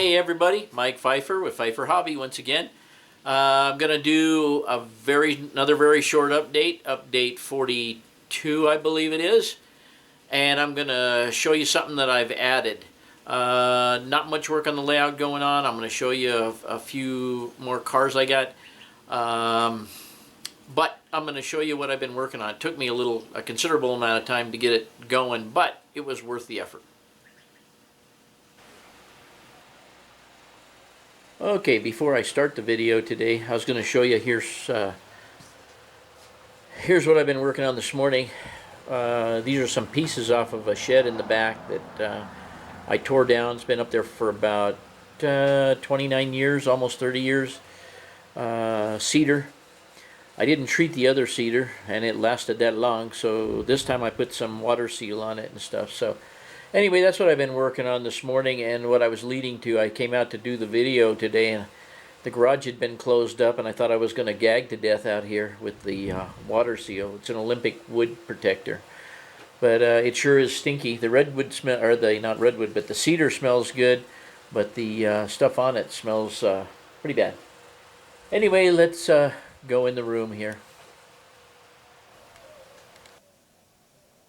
Hey everybody, Mike Pfeiffer with Pfeiffer Hobby once again. I'm going to do another very short update, update 42 I believe it is, and I'm going to show you something that I've added. Not much work on the layout going on. I'm going to show you a few more cars I got, but I'm going to show you what I've been working on. It took me a considerable amount of time to get it going, but it was worth the effort. Okay, before I start the video today, I was going to show you, here's what I've been working on this morning. These are some pieces off of a shed in the back that I tore down. It's been up there for about 29 years, almost 30 years. Cedar. I didn't treat the other cedar, and it lasted that long, so this time I put some water seal on it and stuff. So anyway, that's what I've been working on this morning, and what I was leading to, I came out to do the video today, and the garage had been closed up, and I thought I was going to gag to death out here with the water seal. It's an Olympic wood protector, but it sure is stinky. The redwood smell, or not redwood, but the cedar smells good, but the stuff on it smells pretty bad. Anyway, let's go in the room here.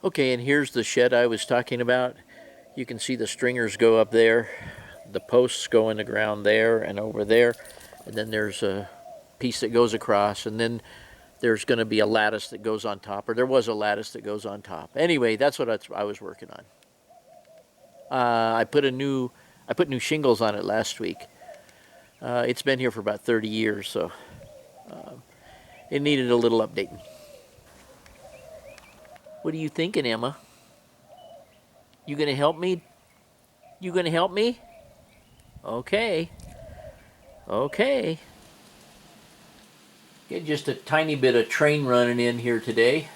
Okay, and here's the shed I was talking about. You can see the stringers go up there, the posts go in the ground there and over there, and then there's a piece that goes across, and then there's going to be a lattice that goes on top, or there was a lattice that goes on top. Anyway, that's what I was working on. I put new shingles on it last week. It's been here for about 30 years, so it needed a little updating. What are you thinking, Emma? You gonna help me? You gonna help me? Okay. Okay. Get just a tiny bit of train running in here today.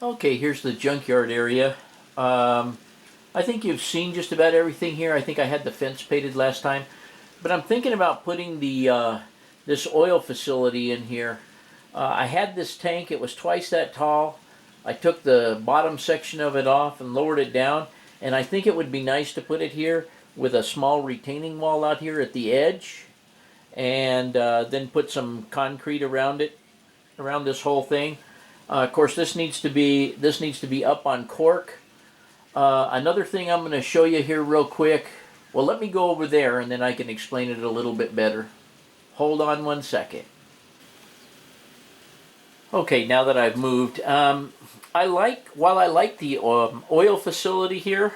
Okay, here's the junkyard area. I think you've seen just about everything here. I think I had the fence painted last time, but I'm thinking about putting the this oil facility in here. I had this tank. It was twice that tall. I took the bottom section of it off and lowered it down, and I think it would be nice to put it here with a small retaining wall out here at the edge, and then put some concrete around it, around this whole thing. Of course, this needs to be up on cork. Another thing I'm going to show you here real quick. Well, let me go over there and then I can explain it a little bit better. Hold on one second. Okay, now that I've moved, while I like the oil facility here,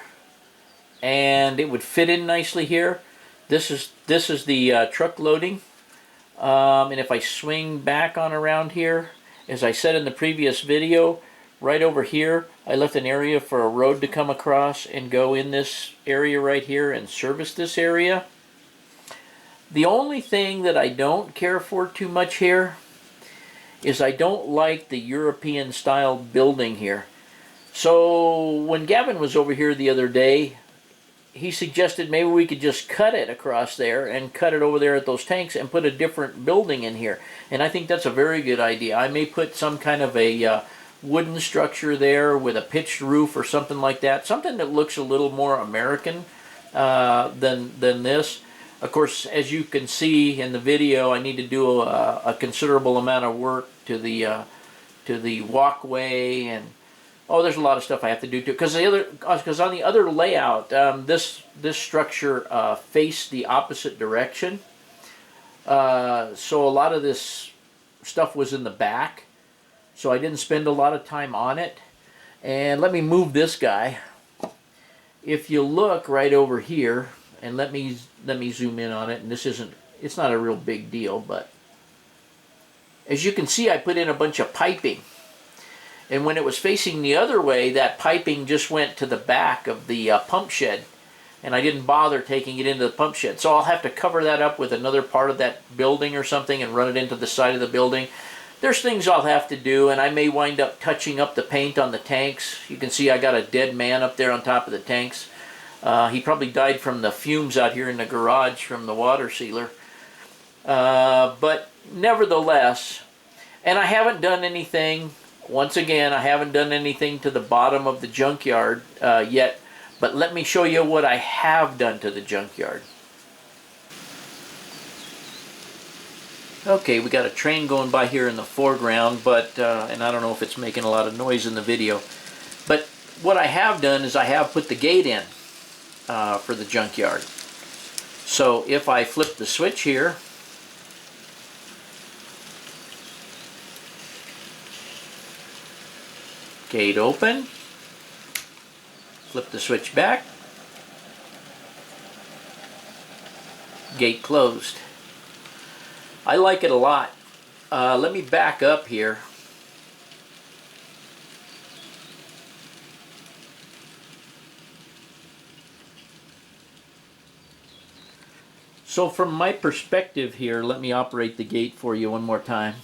and it would fit in nicely here. This is the truck loading, and if I swing back on around here. As I said in the previous video, right over here, I left an area for a road to come across and go in this area right here and service this area. The only thing that I don't care for too much here is I don't like the European style building here. So when Gavin was over here the other day, he suggested maybe we could just cut it across there and cut it over there at those tanks and put a different building in here. And I think that's a very good idea. I may put some kind of a wooden structure there with a pitched roof or something like that. Something that looks a little more American than this. Of course, as you can see in the video, I need to do a considerable amount of work to the walkway, and there's a lot of stuff I have to do too. Because on the other layout, this structure faced the opposite direction, so a lot of this stuff was in the back. So I didn't spend a lot of time on it. And let me move this guy. If you look right over here, and let me zoom in on it, and it's not a real big deal, but as you can see, I put in a bunch of piping. And when it was facing the other way, that piping just went to the back of the pump shed, and I didn't bother taking it into the pump shed. So I'll have to cover that up with another part of that building or something and run it into the side of the building. There's things I'll have to do, and I may wind up touching up the paint on the tanks. You can see I got a dead man up there on top of the tanks. He probably died from the fumes out here in the garage from the water sealer. But nevertheless, and I haven't done anything, once again, I haven't done anything to the bottom of the junkyard yet, but let me show you what I have done to the junkyard. Okay, we got a train going by here in the foreground, but and I don't know if it's making a lot of noise in the video, but what I have done is I have put the gate in for the junkyard. So if I flip the switch here, gate open, flip the switch back, gate closed. I like it a lot. Let me back up here. So from my perspective here, let me operate the gate for you one more time.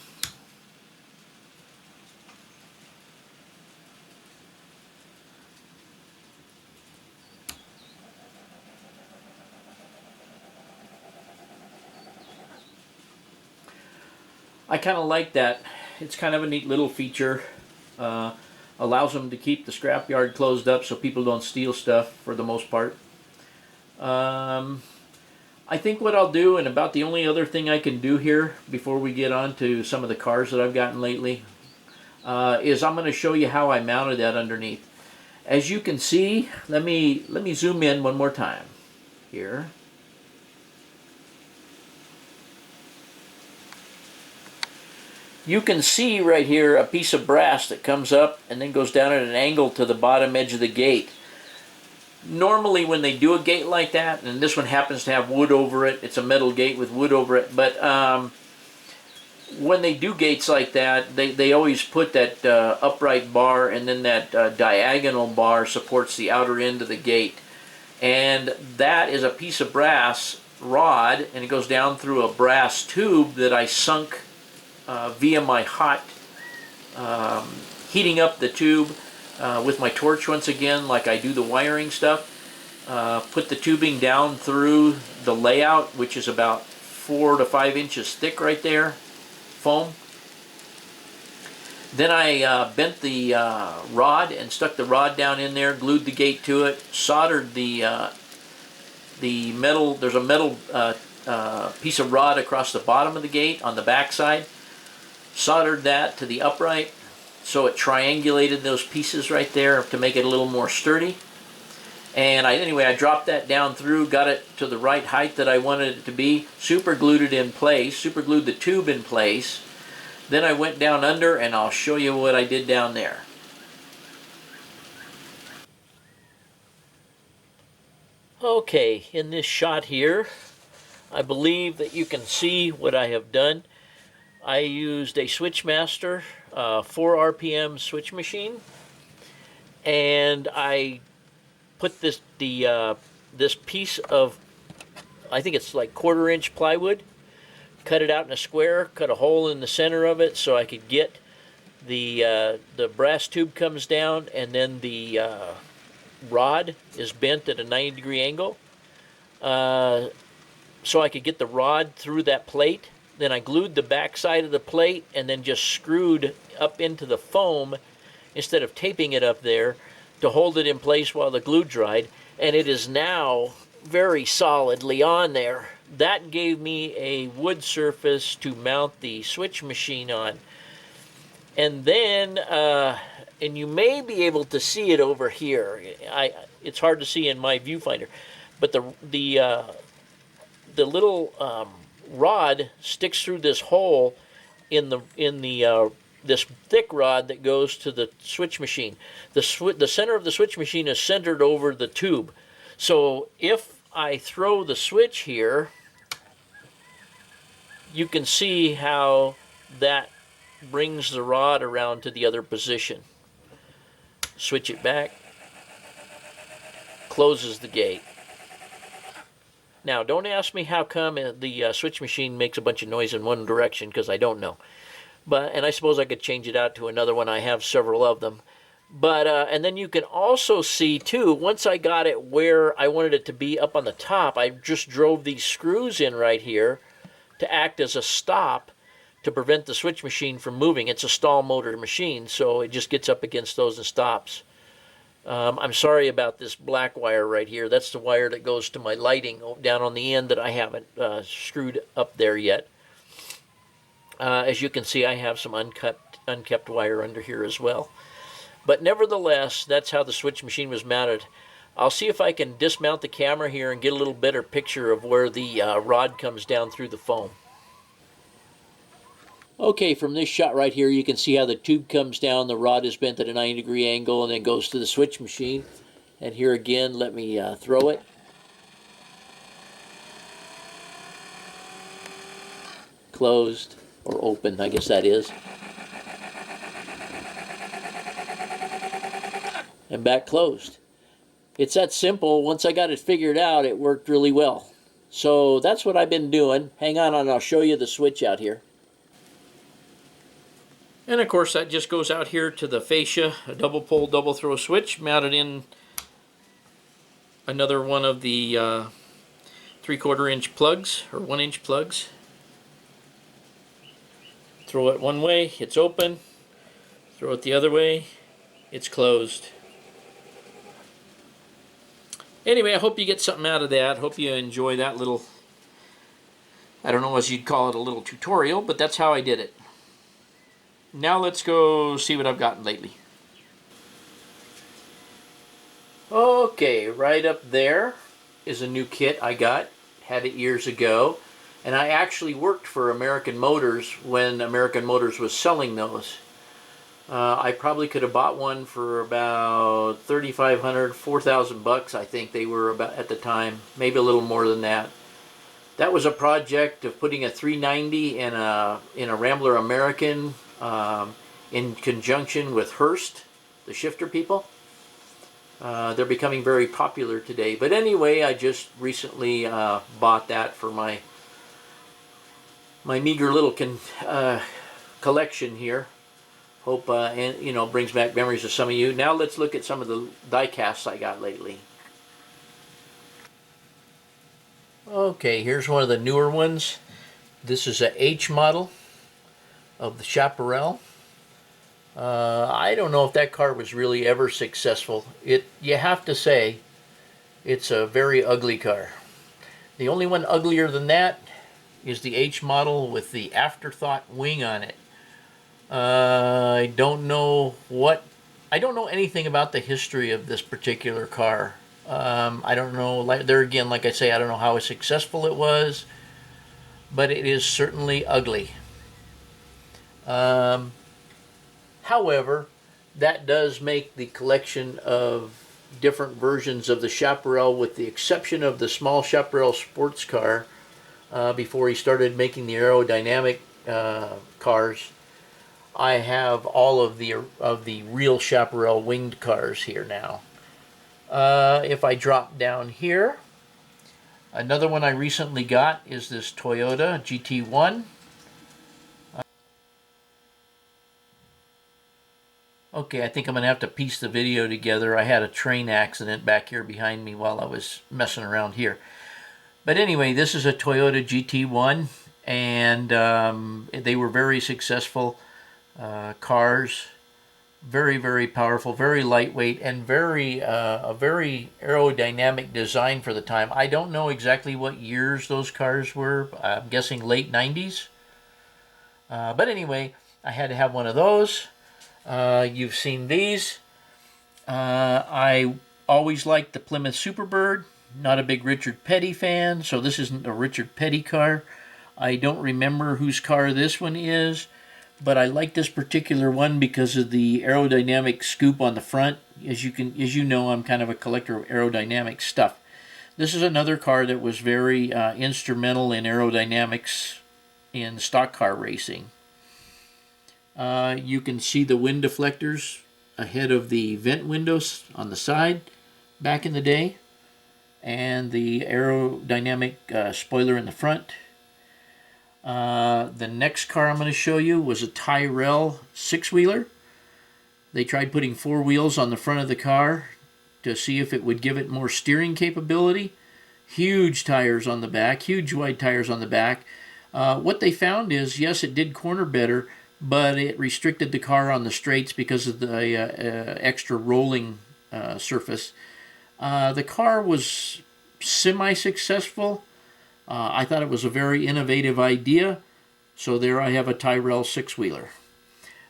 I kind of like that. It's kind of a neat little feature. Allows them to keep the scrapyard closed up so people don't steal stuff for the most part. I think what I'll do, and about the only other thing I can do here before we get on to some of the cars that I've gotten lately, is I'm going to show you how I mounted that underneath. As you can see, let me zoom in one more time here. You can see right here a piece of brass that comes up and then goes down at an angle to the bottom edge of the gate. Normally when they do a gate like that, and this one happens to have wood over it, it's a metal gate with wood over it, but when they do gates like that, they always put that upright bar, and then that diagonal bar supports the outer end of the gate. And that is a piece of brass rod, and it goes down through a brass tube that I sunk via my hot heating up the tube with my torch once again, like I do the wiring stuff. Put the tubing down through the layout, which is about 4 to 5 inches thick right there, foam. Then I bent the rod and stuck the rod down in there, glued the gate to it, soldered the metal. There's a metal piece of rod across the bottom of the gate on the back side. Soldered that to the upright, so it triangulated those pieces right there to make it a little more sturdy. And anyway, I dropped that down through, got it to the right height that I wanted it to be, super glued it in place, super glued the tube in place. Then I went down under, and I'll show you what I did down there. Okay, in this shot here, I believe that you can see what I have done. I used a Switchmaster 4 RPM switch machine, and I put this piece of, I think it's like 1/4 inch plywood, cut it out in a square, cut a hole in the center of it so I could get the brass tube comes down, and then the rod is bent at a 90-degree angle, so I could get the rod through that plate. Then I glued the back side of the plate and then just screwed up into the foam instead of taping it up there to hold it in place while the glue dried, and it is now very solidly on there. That gave me a wood surface to mount the switch machine on. And then, and you may be able to see it over here. It's hard to see in my viewfinder, but the little rod sticks through this hole in the this thick rod that goes to the switch machine. The center of the switch machine is centered over the tube. So if I throw the switch here, you can see how that brings the rod around to the other position. Switch it back, closes the gate. Now, don't ask me how come the switch machine makes a bunch of noise in one direction, because I don't know. And I suppose I could change it out to another one. I have several of them. But and then you can also see too, once I got it where I wanted it to be up on the top, I just drove these screws in right here to act as a stop to prevent the switch machine from moving. It's a stall motor machine, so it just gets up against those and stops. I'm sorry about this black wire right here. That's the wire that goes to my lighting down on the end that I haven't screwed up there yet. As you can see, I have some unkept wire under here as well. But nevertheless, that's how the switch machine was mounted. I'll see if I can dismount the camera here and get a little better picture of where the rod comes down through the foam. Okay, from this shot right here, you can see how the tube comes down, the rod is bent at a 90-degree angle, and then goes to the switch machine. And here again, let me throw it. Closed, or open, I guess that is. And back closed. It's that simple. Once I got it figured out, it worked really well. So that's what I've been doing. Hang on, and I'll show you the switch out here. And of course that just goes out here to the fascia, a double pole, double throw switch mounted in another one of the 3/4 inch plugs, or 1 inch plugs. Throw it one way, it's open. Throw it the other way, it's closed. Anyway, I hope you get something out of that. Hope you enjoy that little, I don't know as you'd call it, a little tutorial, but that's how I did it. Now let's go see what I've gotten lately. Okay, right up there is a new kit I got. Had it years ago. And I actually worked for American Motors when American Motors was selling those. I probably could have bought one for about $3,500, $4,000 I think they were about at the time. Maybe a little more than that. That was a project of putting a 390 in a Rambler American in conjunction with Hurst, the shifter people. They're becoming very popular today. But anyway, I just recently bought that for my meager little collection here. Hope and you know, brings back memories of some of you. Now let's look at some of the die casts I got lately. Okay, here's one of the newer ones. This is a H model of the Chaparral. I don't know if that car was really ever successful. You have to say, it's a very ugly car. The only one uglier than that is the H model with the afterthought wing on it. I don't know anything about the history of this particular car. I don't know, there again, like I say, I don't know how successful it was, but it is certainly ugly. However, that does make the collection of different versions of the Chaparral, with the exception of the small Chaparral sports car, before he started making the aerodynamic cars. I have all of the real Chaparral winged cars here now. If I drop down here, Another one I recently got is this Toyota GT1. Okay, I think I'm going to have to piece the video together. I had a train accident back here behind me while I was messing around here. But anyway, this is a Toyota GT1, and they were very successful cars. Very, very powerful, very lightweight, and a very aerodynamic design for the time. I don't know exactly what years those cars were. I'm guessing late 90s. But anyway, I had to have one of those. You've seen these. I always liked the Plymouth Superbird. Not a big Richard Petty fan, so this isn't a Richard Petty car. I don't remember whose car this one is, but I like this particular one because of the aerodynamic scoop on the front. As you know, I'm kind of a collector of aerodynamic stuff. This is another car that was very instrumental in aerodynamics in stock car racing. You can see the wind deflectors ahead of the vent windows on the side back in the day, and the aerodynamic spoiler in the front. The next car I'm going to show you was a Tyrrell six-wheeler. They tried putting four wheels on the front of the car to see if it would give it more steering capability. Huge tires on the back, huge wide tires on the back. What they found is, yes, it did corner better, but it restricted the car on the straights because of the extra rolling surface. The car was semi-successful. I thought it was a very innovative idea, so there I have a Tyrrell six-wheeler.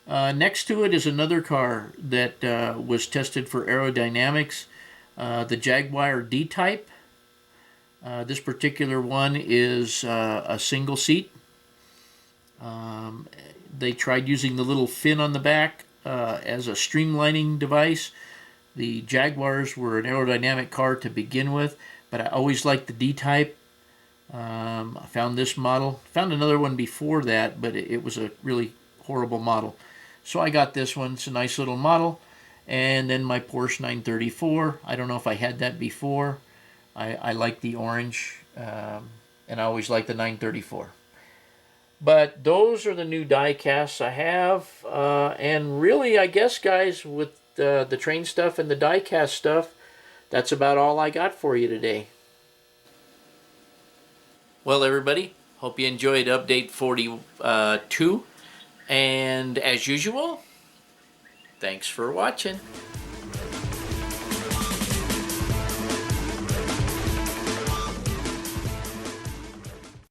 Next to it is another car that was tested for aerodynamics, the Jaguar D-Type. This particular one is a single seat. They tried using the little fin on the back as a streamlining device. The Jaguars were an aerodynamic car to begin with, but I always liked the D-Type. I found this model. Found another one before that, but it was a really horrible model. So I got this one. It's a nice little model. And then my Porsche 934. I don't know if I had that before. I like the orange, and I always like the 934. But those are the new die casts I have. And really, I guess, guys, with the train stuff and the die cast stuff, that's about all I got for you today. Well, everybody, hope you enjoyed update 42. And as usual, thanks for watching.